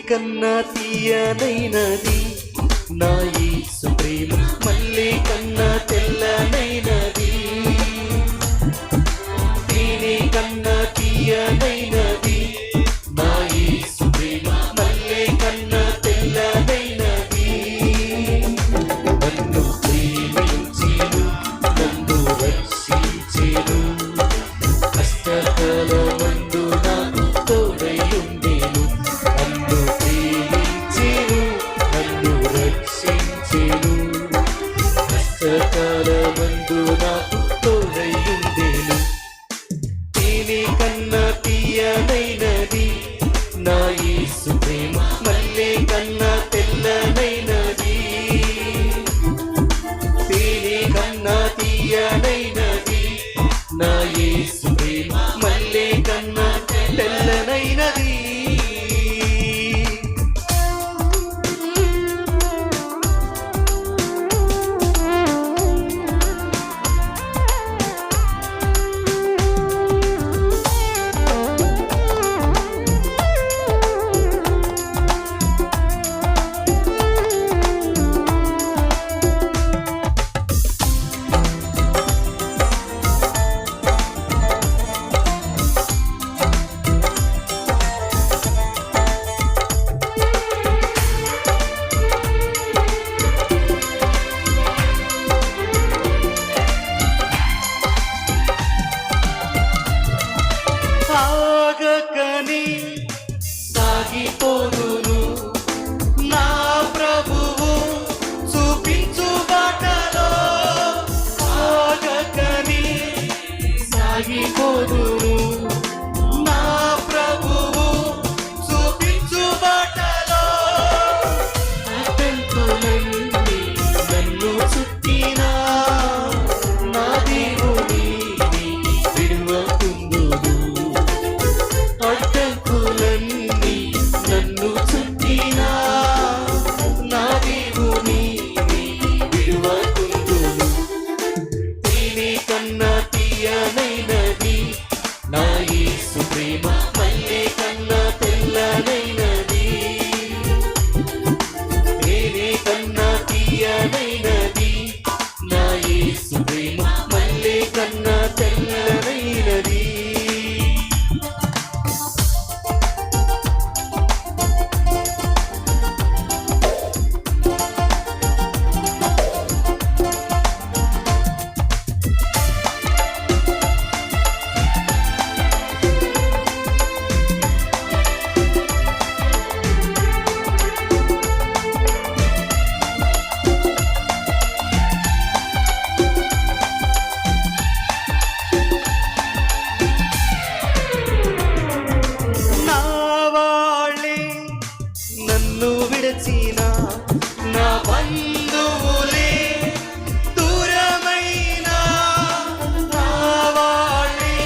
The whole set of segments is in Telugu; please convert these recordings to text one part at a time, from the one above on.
కన్నా తీయనైనది నా యేసు ప్రేమ, మల్లె కన్నా తెల్లనైనది. తేనె కన్నా తీయనైనది నా యేసు ప్రేమ, మల్లె కన్నా తెల్లనైనది. నన్ను ప్రేమించెను, నన్ను రక్షించెను, కష్టకాలమందు నాకు తోడై ఉండెను. నన్ను ప్రేమించెను, నన్ను రక్షించెను, కష్టకాలమందు నాకు తోడై ఉండెను. తేనె కన్నా తీయనైనది నా యేసు ప్రేమ, మల్లె కన్నా తెల్లనైనది. తేనె కన్నా తీయనైనది నా యేసు ప్రేమ, మల్లె కన్నా తెల్లనైనది. ఆగకని సాగిపోదును నా ప్రభువు చూపించు బాటలో. ఆగకని సాగిపోదును నా ప్రభువు చూపించు బాటలో. అడ్డంకులన్నీ నన్ను చుట్టినా నా దేవుని విడువకుందును. అడ్డంకులన్నీ నన్ను చుట్టినా నా దేవుని విడువకుందును. తేనె కన్నా తీయనైనది నా యేసు ప్రేమ, మల్లె కన్నా తెల్లనైనది. తేనె కన్నా తీయనైనది నా యేసు ప్రేమ, మల్లె కన్నా తెల్లనైనది. నా వాళ్ళే నన్ను విడచిన, నా బంధువులే దూరమైన. నా వాళ్ళే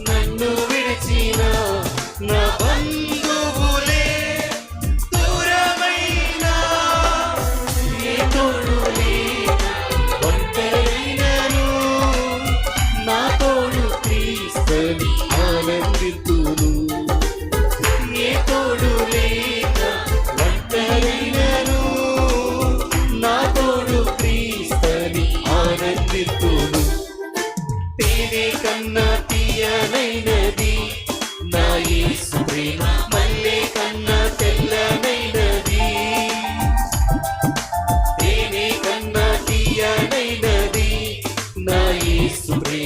నన్ను విడచిన, నా బంధువులే దూరమైన. ఏ తోడు లేక ఒంటరైనను, నా తోడు క్రీస్తుని ఆనందితును. ఏ తోడు లేక ఒంటరైనను, నా తోడు క్రీస్తుని ఆనందితును. తేనె కన్నా తీయనైనది నా యేసు ప్రేమ, మల్లె కన్నా తెల్లనైనది. తేనె కన్నా తీయనైనది నా యేసు ప్రేమ,